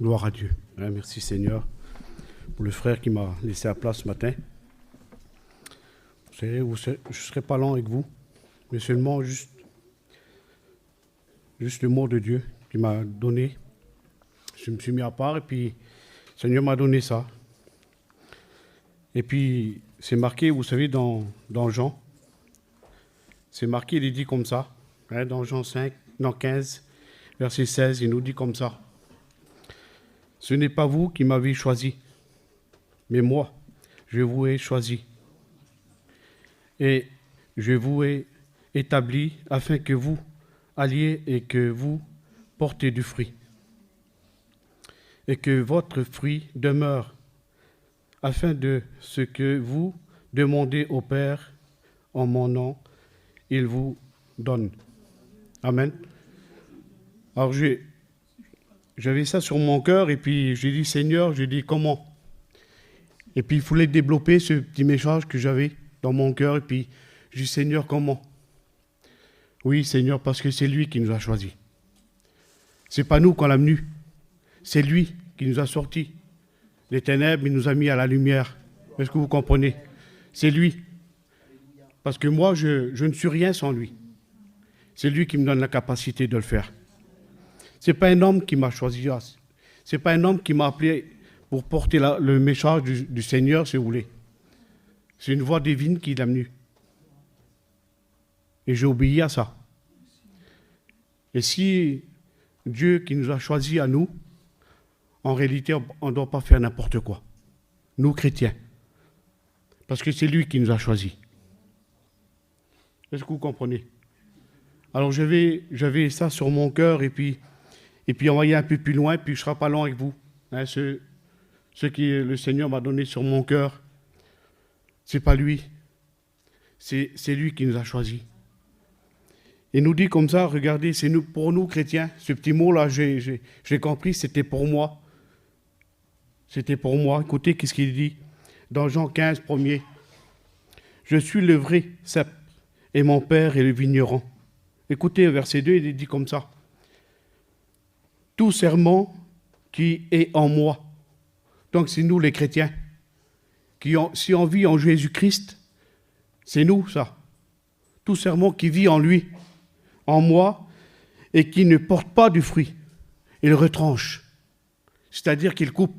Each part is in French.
Gloire à Dieu. Merci Seigneur pour le frère qui m'a laissé la place ce matin. Vous savez, je ne serai pas lent avec vous, mais seulement juste le mot de Dieu qu'il m'a donné. Je me suis mis à part et puis le Seigneur m'a donné ça. Et puis c'est marqué, vous savez, dans Jean. C'est marqué, il est dit comme ça. Dans Jean 5, dans 15, verset 16, il nous dit comme ça. Ce n'est pas vous qui m'avez choisi, mais moi, je vous ai choisi. Et je vous ai établi afin que vous alliez et que vous portez du fruit. Et que votre fruit demeure, afin de ce que vous demandez au Père en mon nom, il vous donne. Amen. Alors j'avais ça sur mon cœur et puis j'ai dit Seigneur, j'ai dit comment? Et puis il fallait développer ce petit message que j'avais dans mon cœur et puis j'ai dit Seigneur, comment? Oui Seigneur, parce que c'est lui qui nous a choisis. C'est pas nous qu'on l'a venu, c'est lui qui nous a sortis des ténèbres, il nous a mis à la lumière. Est-ce que vous comprenez? C'est lui. Parce que moi, je ne suis rien sans lui. C'est lui qui me donne la capacité de le faire. Ce n'est pas un homme qui m'a choisi. Ce n'est pas un homme qui m'a appelé pour porter le message du Seigneur, si vous voulez. C'est une voix divine qui l'a venu. Et j'ai obéi à ça. Et si Dieu qui nous a choisis à nous, en réalité, on ne doit pas faire n'importe quoi. Nous, chrétiens. Parce que c'est lui qui nous a choisis. Est-ce que vous comprenez? Alors j'avais ça sur mon cœur et puis on va aller un peu plus loin, puis je ne serai pas long avec vous. Hein, ce que le Seigneur m'a donné sur mon cœur, ce n'est pas lui. C'est lui qui nous a choisis. Il nous dit comme ça, regardez, c'est nous, pour nous chrétiens. Ce petit mot-là, j'ai compris, c'était pour moi. C'était pour moi. Écoutez, qu'est-ce qu'il dit dans Jean 15, premier. Je suis le vrai cep et mon père est le vigneron. Écoutez, verset 2, il est dit comme ça. Tout serment qui est en moi. Donc c'est nous les chrétiens. Si on vit en Jésus-Christ, c'est nous ça. Tout serment qui vit en lui, en moi, et qui ne porte pas du fruit, il retranche. C'est-à-dire qu'il coupe.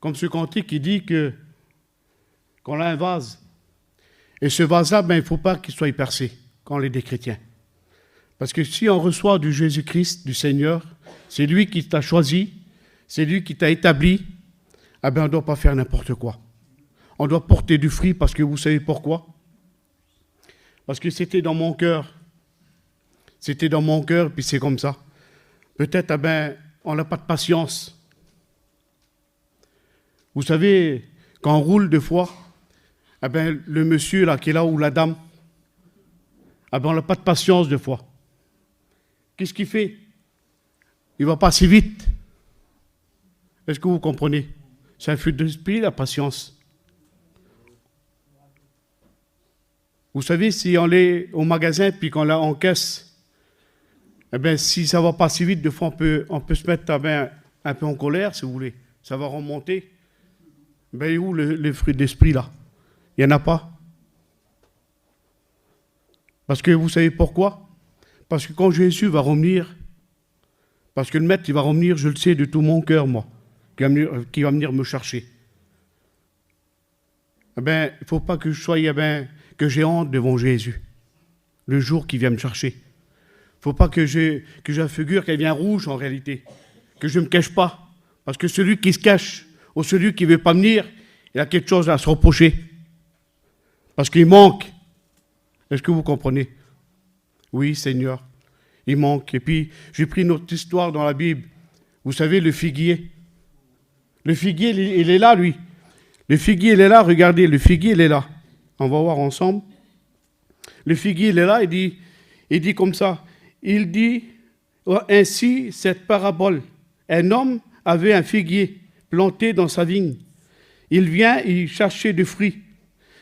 Comme ce cantique qui dit qu'on a un vase. Et ce vase-là, il ne faut pas qu'il soit percé quand on est des chrétiens. Parce que si on reçoit du Jésus-Christ, du Seigneur, c'est lui qui t'a choisi, c'est lui qui t'a établi, on ne doit pas faire n'importe quoi. On doit porter du fruit parce que vous savez pourquoi? Parce que c'était dans mon cœur. C'était dans mon cœur, puis c'est comme ça. Peut-être, on n'a pas de patience. Vous savez, quand on roule deux fois, le monsieur là qui est là ou la dame, on n'a pas de patience deux fois. Qu'est-ce qu'il fait? Il va pas si vite. Est-ce que vous comprenez? C'est un fruit de l'esprit, la patience. Vous savez, si on est au magasin puis qu'on l'a en caisse, si ça ne va pas si vite, des fois on peut se mettre un peu en colère, si vous voulez. Ça va remonter. Où le fruit d'esprit là? Il n'y en a pas. Parce que vous savez pourquoi? Parce que quand Jésus va revenir, parce que le maître il va revenir, je le sais de tout mon cœur, moi, qui va venir me chercher. Il ne faut pas que je sois, que j'ai honte devant Jésus, le jour qu'il vient me chercher. Il ne faut pas que j'ai la figure qu'elle vient rouge en réalité, que je ne me cache pas. Parce que celui qui se cache, ou celui qui ne veut pas venir, il a quelque chose à se reprocher. Parce qu'il manque. Est-ce que vous comprenez? Oui, Seigneur, il manque. Et puis, j'ai pris notre histoire dans la Bible. Vous savez, le figuier. Le figuier, il est là, lui. Le figuier, il est là. Regardez, le figuier, il est là. On va voir ensemble. Le figuier, il est là. Il dit comme ça. Il dit ainsi cette parabole. Un homme avait un figuier planté dans sa vigne. Il vient y chercher du fruit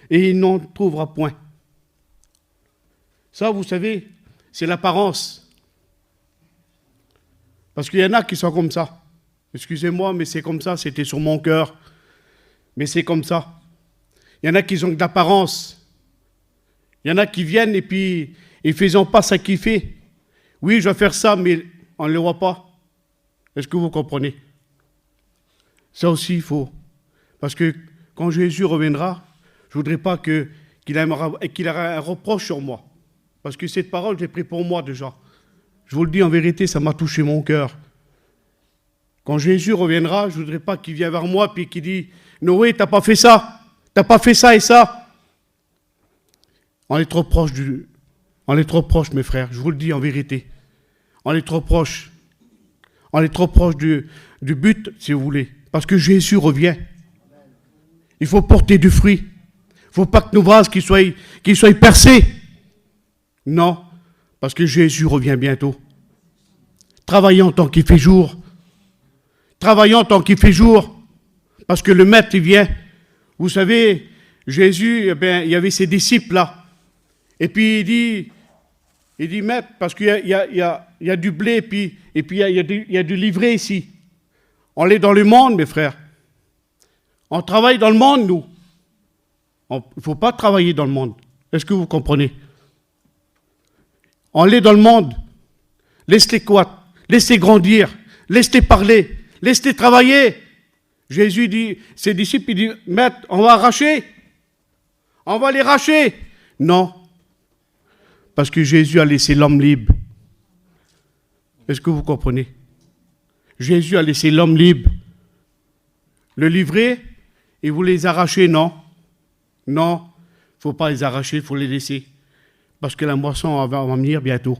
et il n'en trouvera point. Ça, vous savez, c'est l'apparence. Parce qu'il y en a qui sont comme ça. Excusez-moi, mais c'est comme ça, c'était sur mon cœur. Mais c'est comme ça. Il y en a qui ont de l'apparence. Il y en a qui viennent et puis ils ne faisant pas ça qu'il fait. Oui, je vais faire ça, mais on ne le voit pas. Est-ce que vous comprenez? Ça aussi, il faut. Parce que quand Jésus reviendra, je ne voudrais pas qu'il aura un reproche sur moi. Parce que cette parole, je l'ai prise pour moi déjà. Je vous le dis en vérité, ça m'a touché mon cœur. Quand Jésus reviendra, je ne voudrais pas qu'il vienne vers moi et qu'il dise « Noé, tu n'as pas fait ça, tu n'as pas fait ça et ça ». On est trop proche mes frères, je vous le dis en vérité. On est trop proche. On est trop proche du but, si vous voulez. Parce que Jésus revient. Il faut porter du fruit. Il ne faut pas que nos vases qu'ils soient percés. Non, parce que Jésus revient bientôt. Travaillons tant qu'il fait jour. Travaillons tant qu'il fait jour. Parce que le maître, il vient. Vous savez, Jésus, il y avait ses disciples là. Et puis il dit, maître, parce qu'il y a du blé et puis il y a du livret ici. On est dans le monde, mes frères. On travaille dans le monde, nous. Il ne faut pas travailler dans le monde. Est-ce que vous comprenez? On est dans le monde. Laisse-les quoi? Laisse-les grandir. Laisse-les parler. Laisse-les travailler. Jésus dit, ses disciples, il dit, maître, on va arracher. On va les racher. Non. Parce que Jésus a laissé l'homme libre. Est-ce que vous comprenez? Jésus a laissé l'homme libre. Le livrer, et vous les arrachez, non. Non, il ne faut pas les arracher, il faut les laisser. Parce que la moisson va venir bientôt.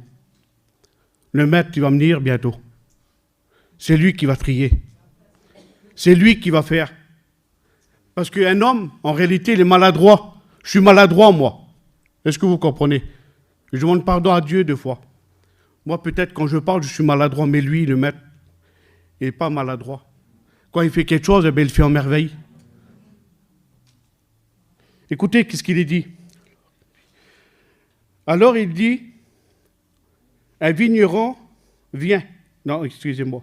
Le maître, il va venir bientôt. C'est lui qui va trier. C'est lui qui va faire. Parce qu'un homme, en réalité, il est maladroit. Je suis maladroit, moi. Est-ce que vous comprenez? Je demande pardon à Dieu deux fois. Moi, peut-être, quand je parle, je suis maladroit, mais lui, le maître, il n'est pas maladroit. Quand il fait quelque chose, il le fait en merveille. Écoutez, qu'est-ce qu'il est dit? Alors, il dit, un vigneron vient. Non, excusez-moi.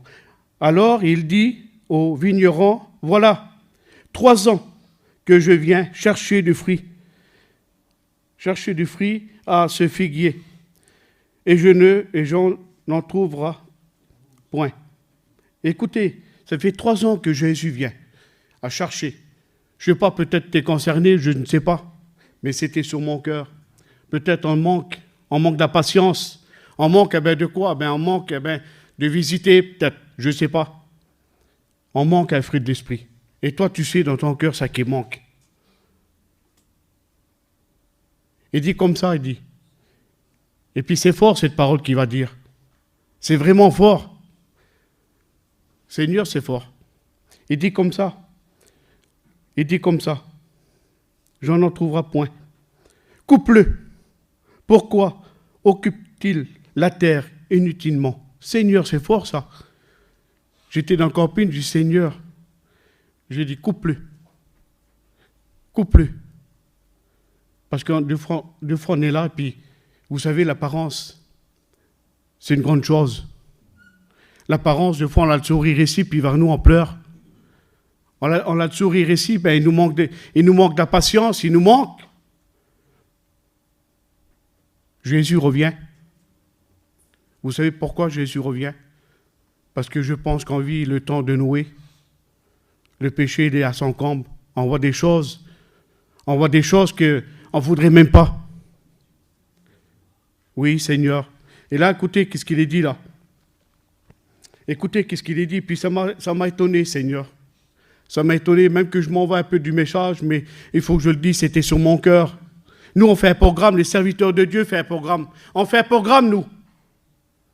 Alors, il dit au vigneron, voilà, 3 ans que je viens chercher du fruit à ce figuier, et j'en n'en trouvera point. Écoutez, ça fait 3 ans que Jésus vient à chercher. Je ne sais pas, peut-être tu es concerné, je ne sais pas, mais c'était sur mon cœur. Peut-être on manque d'impatience, on manque de quoi? On manque de visiter, peut-être, je ne sais pas. On manque un fruit de l'esprit. Et toi, tu sais dans ton cœur ça qui manque. Il dit comme ça, il dit. Et puis c'est fort cette parole qu'il va dire. C'est vraiment fort. Seigneur, c'est fort. Il dit comme ça. Il dit comme ça. J'en en trouvera point. Coupe-le. Pourquoi occupe-t-il la terre inutilement? Seigneur, c'est fort ça. J'étais dans le camping, j'ai dit Seigneur. J'ai dit coupe-le. Coupe-le. Parce que deux fois on est là, et puis vous savez, l'apparence, c'est une grande chose. L'apparence, des fois on a le sourire ici, puis vers nous on pleure. On a le sourire ici, il nous manque de la patience, il nous manque. Jésus revient. Vous savez pourquoi Jésus revient? Parce que je pense qu'on vit le temps de Noé. Le péché il est à son comble. On voit des choses qu'on ne voudrait même pas. Oui, Seigneur. Et là, écoutez, qu'est-ce qu'il est dit là? Écoutez, qu'est-ce qu'il est dit? Puis ça m'a étonné, Seigneur. Ça m'a étonné, même que je m'en vais un peu du message, mais il faut que je le dise, c'était sur mon cœur. Nous, on fait un programme, les serviteurs de Dieu font un programme. On fait un programme, nous.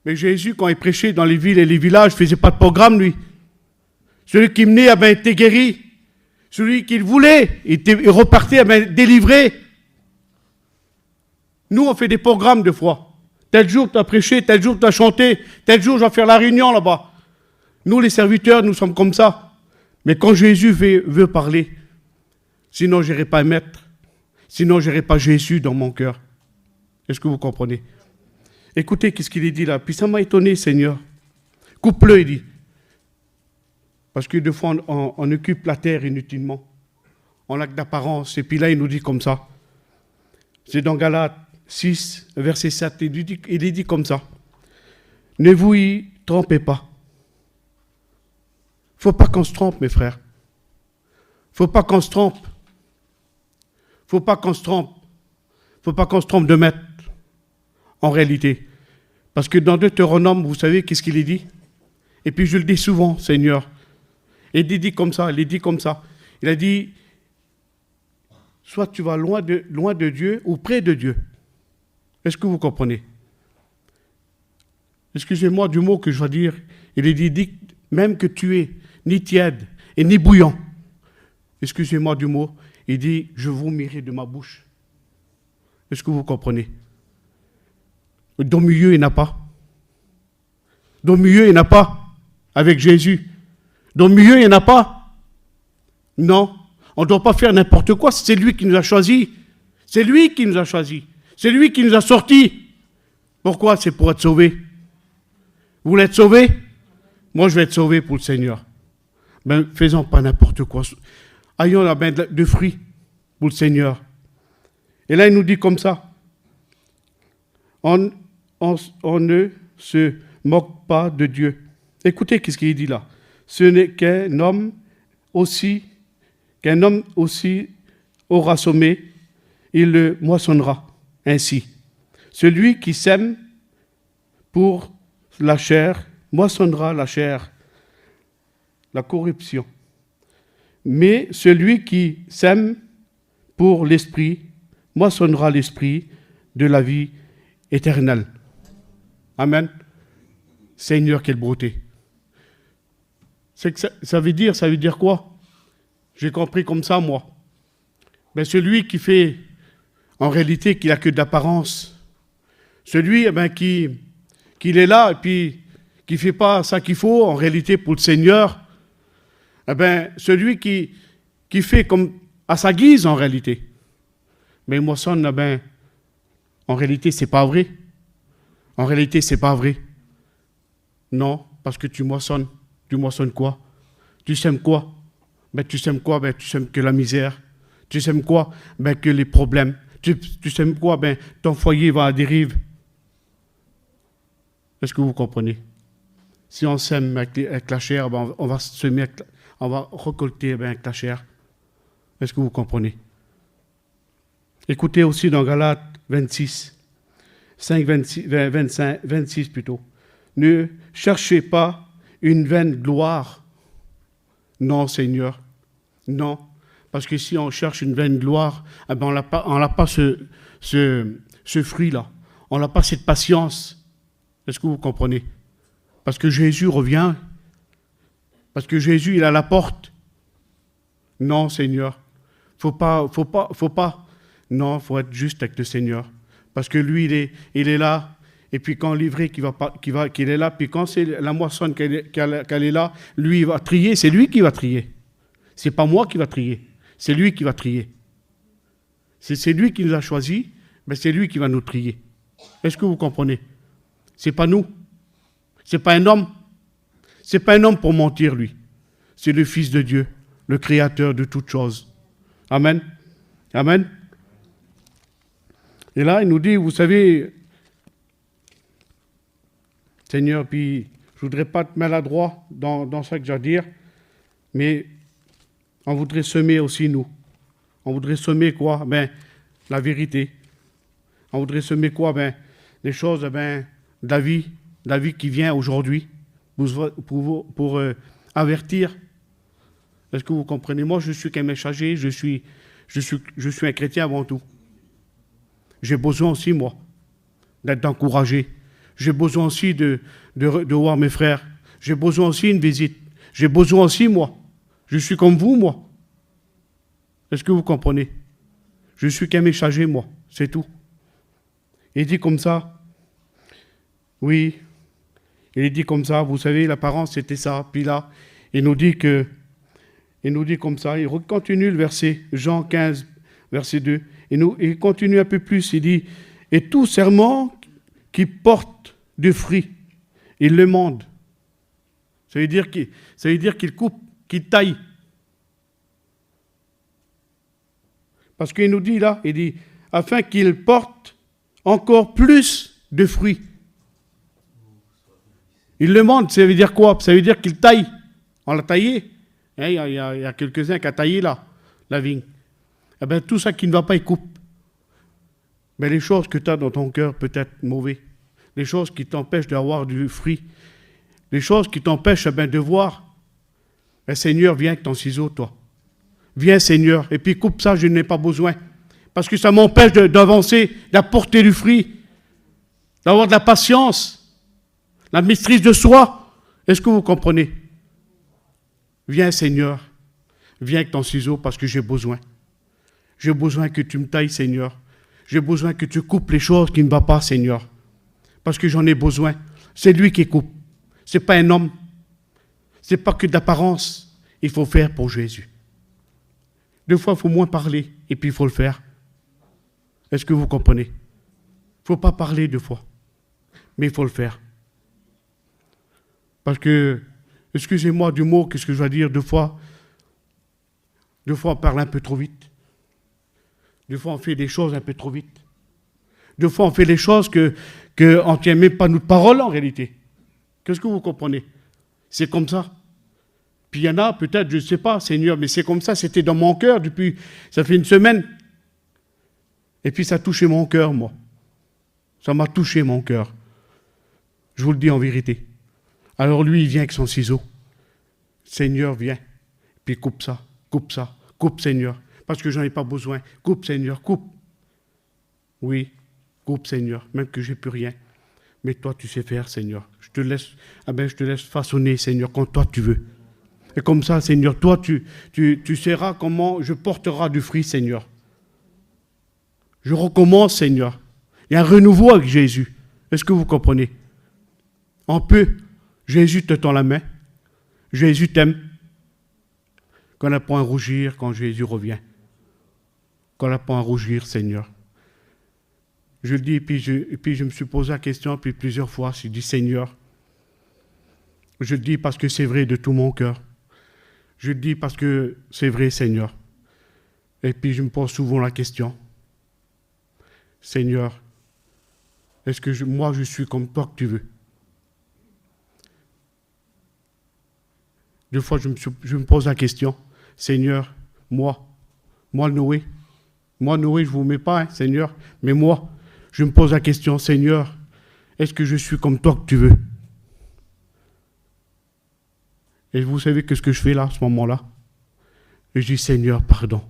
Mais Jésus, quand il prêchait dans les villes et les villages, ne faisait pas de programme, lui. Celui qui venait, était guéri. Celui qu'il voulait, il repartait, délivré. Nous, on fait des programmes, de fois. Tel jour, tu as prêché, tel jour, tu as chanté, tel jour, je vais faire la réunion là-bas. Nous, les serviteurs, nous sommes comme ça. Mais quand Jésus veut parler, sinon, je n'irai pas mettre. Sinon, je n'irai pas Jésus dans mon cœur. Est-ce que vous comprenez? Écoutez, qu'est-ce qu'il est dit là? Puis ça m'a étonné, Seigneur. coupe-le, il dit. Parce que des fois, on occupe la terre inutilement. On n'a que d'apparence. Et puis là, il nous dit comme ça. C'est dans Galates 6, verset 7. Il est dit comme ça. Ne vous y trompez pas. Il ne faut pas qu'on se trompe, mes frères. Il ne faut pas qu'on se trompe. Il ne faut pas qu'on se trompe. Il ne faut pas qu'on se trompe de maître, en réalité. Parce que dans Deutéronome, vous savez qu'est-ce qu'il est dit? Et puis je le dis souvent, Seigneur. Et il dit comme ça, Il a dit, soit tu vas loin de Dieu ou près de Dieu. Est-ce que vous comprenez? Excusez-moi du mot que je vais dire. Il est dit, même que tu es ni tiède et ni bouillant. Excusez-moi du mot. Il dit, je vomirai de ma bouche. Est-ce que vous comprenez? Dans le milieu, il n'a pas. Dans le milieu, il n'a pas. Avec Jésus. Dans le milieu, il n'y en a pas. Non. On ne doit pas faire n'importe quoi. C'est lui qui nous a choisis. C'est lui qui nous a choisis. C'est lui qui nous a sortis. Pourquoi? C'est pour être sauvé. Vous voulez être sauvé? Moi, je vais être sauvé pour le Seigneur. Ben, faisons pas n'importe quoi. Ayons la main de fruits pour le Seigneur. Et là, il nous dit comme ça. On ne se moque pas de Dieu. Écoutez ce qu'il dit là. Ce n'est qu'un homme aussi aura semé, il le moissonnera ainsi. Celui qui sème pour la chair moissonnera la chair, la corruption. Mais celui qui sème pour l'esprit moissonnera l'esprit de la vie éternelle. Amen. Seigneur, quelle beauté. C'est que ça veut dire quoi? J'ai compris comme ça, moi. Mais celui qui fait, en réalité, qui n'a que d'apparence, celui qui est là et puis qui ne fait pas ça qu'il faut, en réalité, pour le Seigneur, celui qui fait comme à sa guise, en réalité. Mais il moissonne, en réalité, c'est pas vrai. En réalité, c'est pas vrai. Non, parce que tu moissonnes. Tu moissonnes quoi? Tu sèmes quoi? Tu sèmes quoi? Tu sèmes que la misère. Tu sèmes quoi? Que les problèmes. Tu sèmes quoi? Ton foyer va à dérive. Est-ce que vous comprenez? Si on sème avec la chair, on va semer, on va récolter avec la chair. Est-ce que vous comprenez? Écoutez aussi dans Galates 26, 26 plutôt. Ne cherchez pas une vaine gloire. Non, Seigneur. Non. Parce que si on cherche une vaine gloire, on n'a pas ce fruit-là. On n'a pas cette patience. Est-ce que vous comprenez? Parce que Jésus revient. Parce que Jésus, il est à la porte. Non, Seigneur. Faut pas. Non, faut être juste avec le Seigneur. Parce que lui, il est là. Et puis quand l'ivraie qu'il est là, puis quand c'est la moissonne qu'elle est là, lui, il va trier. C'est lui qui va trier. C'est pas moi qui va trier. C'est lui qui va trier. C'est lui qui nous a choisis, mais c'est lui qui va nous trier. Est-ce que vous comprenez? C'est pas nous. C'est pas un homme. C'est pas un homme pour mentir, lui. C'est le Fils de Dieu, le Créateur de toutes choses. Amen. Amen. Et là, il nous dit, vous savez, Seigneur, puis je ne voudrais pas être maladroit dans ce que j'ai à dire, mais on voudrait semer aussi, nous. On voudrait semer quoi? La vérité. On voudrait semer quoi? Les choses, de la vie qui vient aujourd'hui, pour avertir. Est-ce que vous comprenez? Moi, je suis qu'un messager, je suis un chrétien avant tout. J'ai besoin aussi, moi, d'être encouragé. J'ai besoin aussi de voir mes frères. J'ai besoin aussi d'une visite. J'ai besoin aussi, moi. Je suis comme vous, moi. Est-ce que vous comprenez? Je suis qu'un messager, moi. C'est tout. Il dit comme ça. Oui. Il dit comme ça. Vous savez, l'apparence, c'était ça. Puis là, il nous dit comme ça. Il continue le verset. Jean 15, verset 2. Il continue un peu plus. Il dit, et tout serment qui porte du fruit, il le monde. Ça veut dire qu'il coupe, qu'il taille. Parce qu'il nous dit là, il dit, afin qu'il porte encore plus de fruits. Il le montre, ça veut dire quoi? Ça veut dire qu'il taille. On l'a taillé. Il y a quelques-uns qui ont taillé là, la vigne. Eh bien, tout ça qui ne va pas, il coupe. Mais les choses que tu as dans ton cœur peuvent être mauvaises. Les choses qui t'empêchent d'avoir du fruit. Les choses qui t'empêchent de voir. Mais Seigneur, viens avec ton ciseau, toi. Viens, Seigneur, et puis coupe ça, je n'ai pas besoin. Parce que ça m'empêche d'avancer, d'apporter du fruit, d'avoir de la patience, la maîtrise de soi. Est-ce que vous comprenez? Viens, Seigneur, viens avec ton ciseau parce que j'ai besoin. J'ai besoin que tu me tailles, Seigneur. J'ai besoin que tu coupes les choses qui ne vont pas, Seigneur. Parce que j'en ai besoin. C'est lui qui coupe. Ce n'est pas un homme. Ce n'est pas que d'apparence. Il faut faire pour Jésus. Des fois, il faut moins parler et puis il faut le faire. Est-ce que vous comprenez? Il ne faut pas parler deux fois, mais il faut le faire. Parce que, excusez-moi du mot, qu'est-ce que je dois dire, deux fois on parle un peu trop vite. Deux fois on fait des choses un peu trop vite. Deux fois on fait des choses qu'on ne tient même pas notre parole en réalité. Qu'est-ce que vous comprenez? C'est comme ça. Puis il y en a peut-être, je ne sais pas, Seigneur, mais c'est comme ça, c'était dans mon cœur depuis, ça fait une semaine. Et puis ça a touché mon cœur, moi. Ça m'a touché mon cœur. Je vous le dis en vérité. Alors lui, il vient avec son ciseau. Seigneur, viens. Puis coupe ça, coupe Seigneur. Parce que j'en ai pas besoin. Coupe Seigneur, coupe. Oui, coupe Seigneur, même que j'ai plus rien. Mais toi, tu sais faire, Seigneur. Je te laisse façonner, Seigneur, comme toi tu veux. Et comme ça, Seigneur, toi, tu sauras comment je porterai du fruit, Seigneur. Je recommence, Seigneur. Il y a un renouveau avec Jésus. Est-ce que vous comprenez? On peut. Jésus te tend la main. Jésus t'aime. Qu'on n'a pas à rougir quand Jésus revient. Qu'on n'a pas à rougir, Seigneur. Je le dis, et puis je me suis posé la question, puis plusieurs fois, je dis, Seigneur, je le dis parce que c'est vrai de tout mon cœur. Je le dis parce que c'est vrai, Seigneur. Et puis je me pose souvent la question, Seigneur, est-ce que moi je suis comme toi que tu veux? Deux fois je me pose la question, Seigneur, moi Noé, je ne vous mets pas, hein, Seigneur, mais moi, je me pose la question, Seigneur, est-ce que je suis comme toi que tu veux? Et vous savez que ce que je fais là, à ce moment-là, je dis, Seigneur, pardon.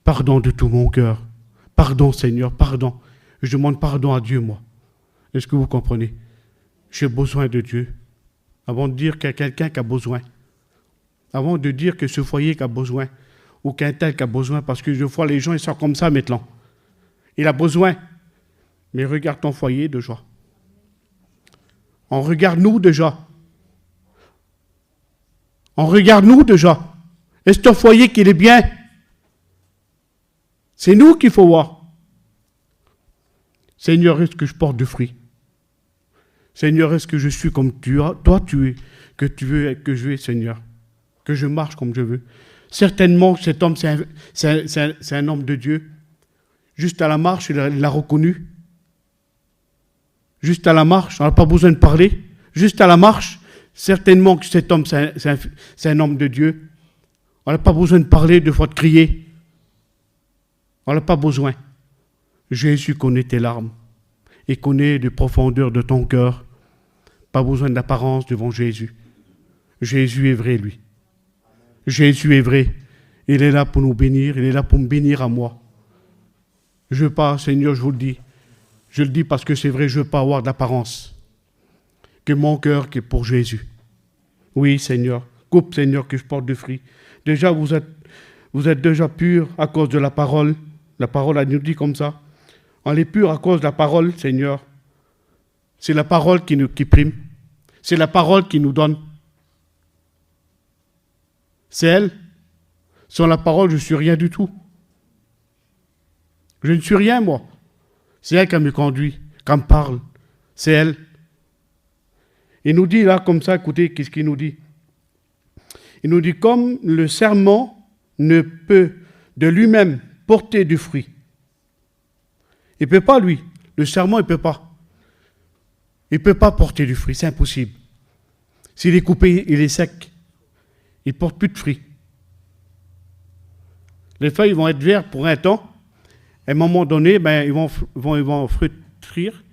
Pardon de tout mon cœur. Pardon, Seigneur, pardon. Je demande pardon à Dieu, moi. Est-ce que vous comprenez? J'ai besoin de Dieu. Avant de dire qu'il y a quelqu'un qui a besoin. Avant de dire que ce foyer qui a besoin. Ou qu'un tel qui a besoin. Parce que je vois les gens, ils sont comme ça maintenant. Il a besoin. Mais regarde ton foyer déjà. On regarde nous déjà. On regarde nous déjà. Est-ce ton foyer qu'il est bien? C'est nous qu'il faut voir. Seigneur, est-ce que je porte du fruit? Seigneur, est-ce que je suis comme toi tu es, que tu veux que je vais, Seigneur? Que je marche comme je veux. Certainement, cet homme, c'est un homme de Dieu. Juste à la marche, il l'a reconnu. Juste à la marche, on n'a pas besoin de parler. Juste à la marche, certainement que cet homme, c'est un homme de Dieu. On n'a pas besoin de parler, de fois de crier. On n'a pas besoin. Jésus connaît tes larmes. Il connaît les profondeurs de ton cœur. Pas besoin d'apparence devant Jésus. Jésus est vrai, lui. Jésus est vrai. Il est là pour nous bénir. Il est là pour me bénir à moi. Je ne veux pas, Seigneur, je vous le dis. Je le dis parce que c'est vrai, je ne veux pas avoir d'apparence. Que mon cœur qui est pour Jésus. Oui, Seigneur. Coupe, Seigneur, que je porte de fruits. Déjà, vous êtes déjà purs à cause de la parole. La parole, elle nous dit comme ça. On est pur à cause de la parole, Seigneur. C'est la parole qui prime. C'est la parole qui nous donne. C'est elle. Sans la parole, je ne suis rien du tout. Je ne suis rien, moi. C'est elle qui me conduit, qui me parle. C'est elle. Il nous dit là, comme ça, écoutez, qu'est-ce qu'il nous dit? Il nous dit, comme le serment ne peut de lui-même porter du fruit. Il ne peut pas, lui. Le serment, il ne peut pas. Il ne peut pas porter du fruit, c'est impossible. S'il est coupé, il est sec. Il ne porte plus de fruit. Les feuilles vont être vertes pour un temps. À un moment donné, ben, ils vont flétrir,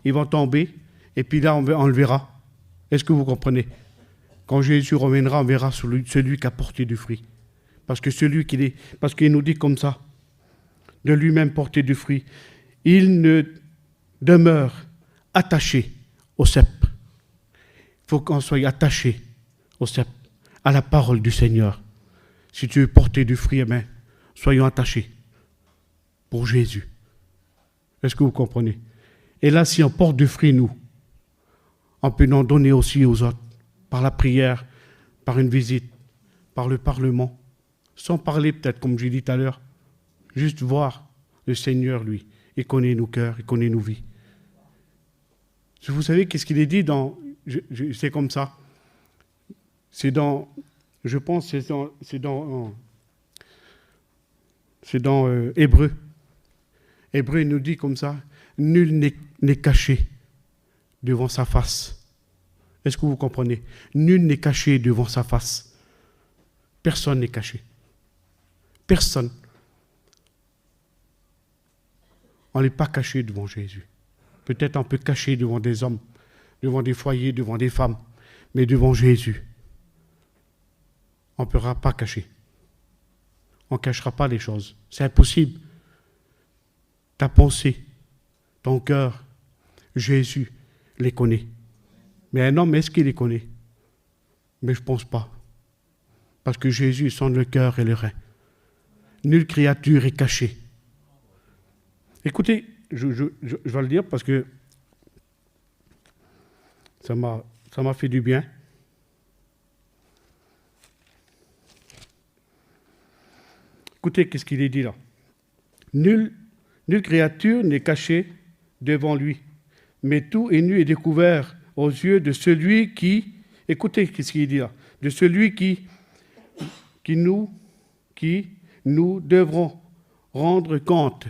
ils vont tomber, et puis là, on le verra. Est-ce que vous comprenez? Quand Jésus reviendra, on verra celui qui a porté du fruit. Parce qu'il nous dit comme ça, de lui-même porter du fruit. Il ne demeure attaché au cep. Il faut qu'on soit attaché au cep, à la parole du Seigneur. Si tu veux porter du fruit, eh bien, soyons attachés pour Jésus. Est-ce que vous comprenez? Et là, si on porte du fruit, nous, on peut en donner aussi aux autres, par la prière, par une visite, par le Parlement, sans parler peut-être, comme j'ai dit tout à l'heure, juste voir le Seigneur, lui. Il connaît nos cœurs, il connaît nos vies. Vous savez qu'est-ce qu'il est dit dans... c'est comme ça. C'est dans... Je pense c'est dans Hébreu. Hébreu, il nous dit comme ça, nul n'est caché devant sa face. Est-ce que vous comprenez? Nul n'est caché devant sa face. Personne n'est caché. Personne. On n'est pas caché devant Jésus. Peut-être on peut cacher devant des hommes, devant des foyers, devant des femmes, mais devant Jésus, on ne pourra pas cacher. On ne cachera pas les choses. C'est impossible. Ta pensée, ton cœur, Jésus les connaît. Mais un homme, est-ce qu'il les connaît? Mais je ne pense pas. Parce que Jésus sonde le cœur et le rein. Nulle créature est cachée. Écoutez, je vais le dire parce que ça m'a fait du bien. Écoutez, qu'est-ce qu'il est dit là? Nulle créature n'est cachée devant lui, mais tout est nu et découvert aux yeux de celui qui... Écoutez, qu'est-ce qu'il dit là? De celui qui nous devrons rendre compte.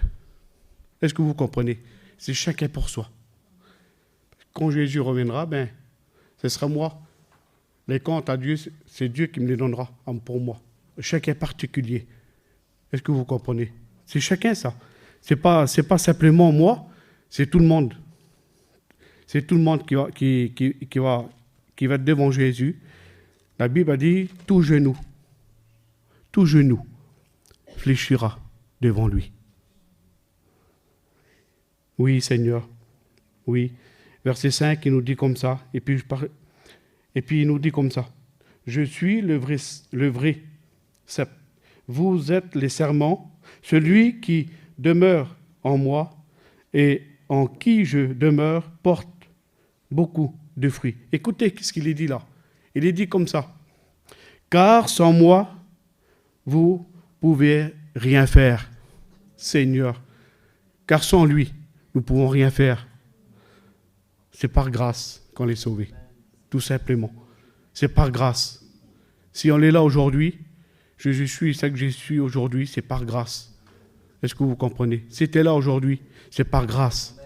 Est-ce que vous comprenez? C'est chacun pour soi. Quand Jésus reviendra, ben, ce sera moi. Les comptes à Dieu, c'est Dieu qui me les donnera pour moi. Chacun particulier. Est-ce que vous comprenez? C'est chacun ça. C'est pas simplement moi, c'est tout le monde. C'est tout le monde qui va être devant Jésus. La Bible a dit, tout genou fléchira devant lui. Oui, Seigneur. Oui. Verset 5, il nous dit comme ça. Et puis il nous dit comme ça. Je suis le vrai cep. Vous êtes les serments. Celui qui demeure en moi et en qui je demeure porte beaucoup de fruits. Écoutez ce qu'il est dit là. Il est dit comme ça. Car sans moi, vous pouvez rien faire, Seigneur. Car sans lui, nous ne pouvons rien faire. C'est par grâce qu'on est sauvé. Tout simplement. C'est par grâce. Si on est là aujourd'hui, je suis ce que je suis aujourd'hui, c'est par grâce. Est-ce que vous comprenez? Si tu es là aujourd'hui, c'est par grâce.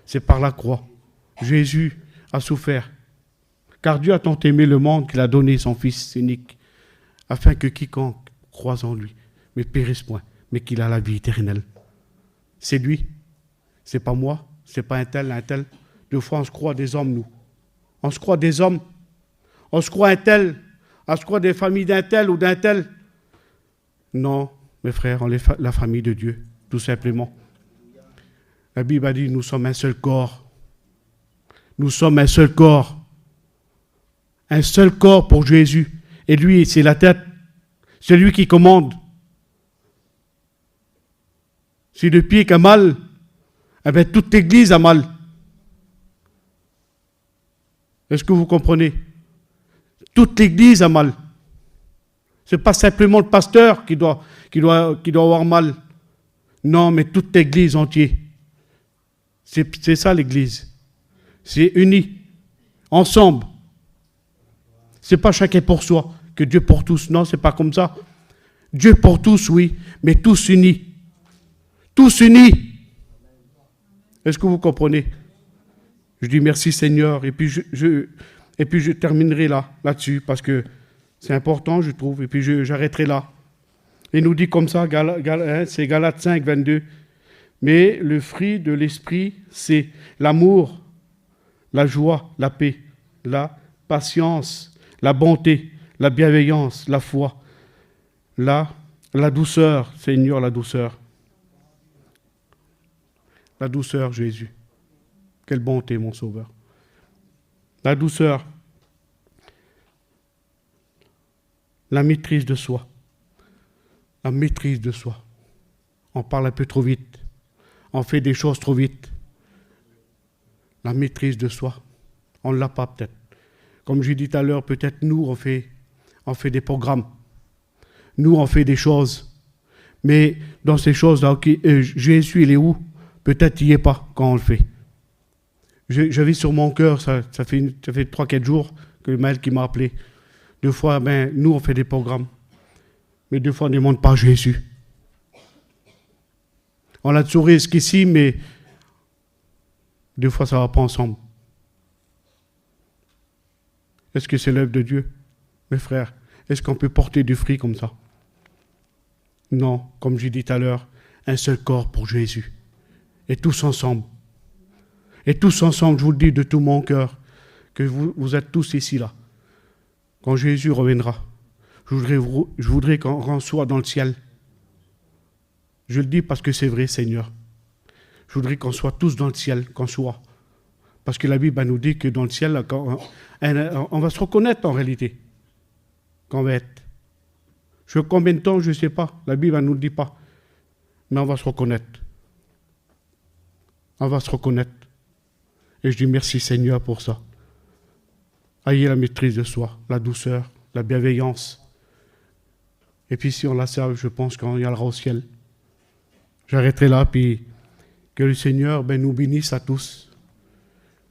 C'est par la croix. Jésus a souffert. Car Dieu a tant aimé le monde qu'il a donné son Fils unique, afin que quiconque croise en lui ne périsse point, mais qu'il a la vie éternelle. C'est lui. C'est pas moi. C'est pas un tel. Deux fois, on se croit des hommes, nous. On se croit des hommes. On se croit un tel. On se croit des familles d'un tel ou d'un tel. Non, mes frères, on est la famille de Dieu, tout simplement. La Bible a dit, nous sommes un seul corps. Nous sommes un seul corps. Un seul corps pour Jésus. Et lui, c'est la tête. C'est lui qui commande. Si le pied qui a mal, eh bien, toute l'église a mal. Est-ce que vous comprenez? Toute l'église a mal. Ce n'est pas simplement le pasteur qui doit avoir mal. Non, mais toute l'église entière. C'est ça l'église. C'est uni. ensemble. Ce n'est pas chacun pour soi, que Dieu pour tous. Non, ce n'est pas comme ça. Dieu pour tous, oui, mais tous unis. Tous unis. Est-ce que vous comprenez? Je dis merci Seigneur, et puis je terminerai là-dessus, parce que c'est important, je trouve, et puis j'arrêterai là. Il nous dit comme ça, c'est Galates 5, 22. Mais le fruit de l'esprit, c'est l'amour, la joie, la paix, la patience, la bonté, la bienveillance, la foi, la douceur, Seigneur, la douceur. La douceur, Jésus. Quelle bonté, mon Sauveur. La douceur. La maîtrise de soi. La maîtrise de soi. On parle un peu trop vite. On fait des choses trop vite. La maîtrise de soi. On ne l'a pas peut-être. Comme j'ai dit tout à l'heure, peut-être nous, on fait des programmes. Nous, on fait des choses. Mais dans ces choses-là, Jésus, il est où? Peut-être il n'y est pas quand on le fait. J'avais sur mon cœur, ça fait 3-4 jours que le mail qui m'a appelé. 2 fois, nous, on fait des programmes. Mais 2 fois, on ne demande pas Jésus. On a toujours risque ici, mais 2 fois, ça ne va pas ensemble. Est-ce que c'est l'œuvre de Dieu, mes frères? Est-ce qu'on peut porter du fruit comme ça? Non, comme j'ai dit tout à l'heure, un seul corps pour Jésus. Et tous ensemble. Et tous ensemble, je vous le dis de tout mon cœur, que vous êtes tous ici, là. Quand Jésus reviendra, je voudrais qu'on soit dans le ciel. Je le dis parce que c'est vrai, Seigneur. Je voudrais qu'on soit tous dans le ciel, qu'on soit. Parce que la Bible nous dit que dans le ciel, on va se reconnaître en réalité. Qu'on va être. Combien de temps, je ne sais pas. La Bible ne nous le dit pas. Mais on va se reconnaître. On va se reconnaître. Et je dis merci Seigneur pour ça. Ayez la maîtrise de soi, la douceur, la bienveillance. Et puis si on la serve, je pense qu'on y allera au ciel. J'arrêterai là, puis que le Seigneur nous bénisse à tous.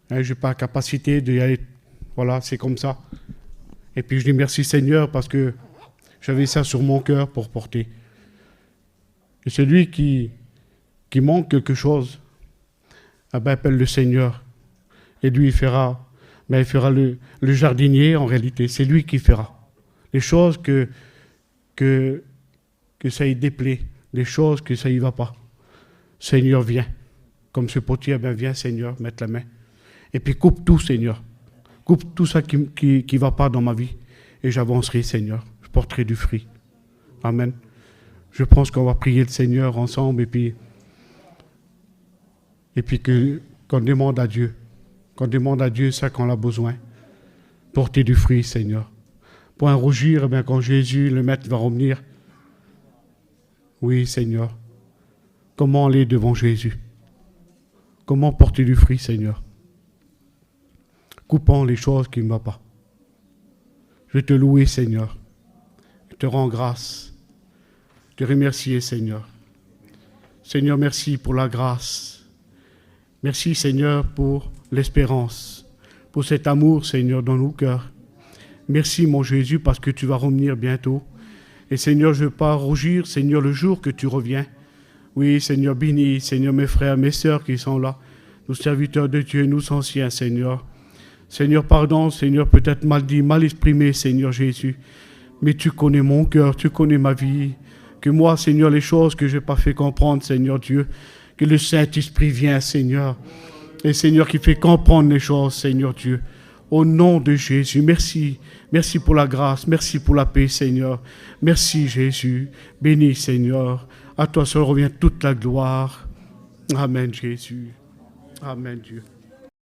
Je n'ai pas la capacité d'y aller. Voilà, c'est comme ça. Et puis je dis merci Seigneur parce que j'avais ça sur mon cœur pour porter. Et celui qui manque quelque chose, appelle le Seigneur. Et lui, il fera le jardinier en réalité. C'est lui qui fera. Les choses que ça y déplaît, les choses que ça y va pas. Seigneur, viens. Comme ce potier, viens Seigneur, mettre la main. Et puis coupe tout Seigneur. Coupe tout ça qui va pas dans ma vie. Et j'avancerai Seigneur. Je porterai du fruit. Amen. Je pense qu'on va prier le Seigneur ensemble et puis qu'on demande à Dieu. Qu'on demande à Dieu ça qu'on a besoin. Porter du fruit, Seigneur. Pour un rougir, quand Jésus, le Maître, va revenir. Oui, Seigneur. Comment aller devant Jésus? Comment porter du fruit, Seigneur? Coupant les choses qui ne vont pas. Je vais te louer, Seigneur. Je te rends grâce. Je te remercie, Seigneur. Seigneur, merci pour la grâce. Merci, Seigneur, pour l'espérance, pour cet amour, Seigneur, dans nos cœurs. Merci, mon Jésus, parce que tu vas revenir bientôt. Et Seigneur, je ne veux pas rougir, Seigneur, le jour que tu reviens. Oui, Seigneur, bénis, Seigneur, mes frères, mes sœurs qui sont là, nos serviteurs de Dieu, nos anciens, Seigneur. Seigneur, pardon, Seigneur, peut-être mal dit, mal exprimé, Seigneur Jésus. Mais tu connais mon cœur, tu connais ma vie. Que moi, Seigneur, les choses que je n'ai pas fait comprendre, Seigneur Dieu, que le Saint-Esprit vienne, Seigneur. Et Seigneur, qui fait comprendre les choses, Seigneur Dieu. Au nom de Jésus, merci. Merci pour la grâce, merci pour la paix, Seigneur. Merci, Jésus. Bénis, Seigneur. À toi seul revient toute la gloire. Amen, Jésus. Amen, Dieu.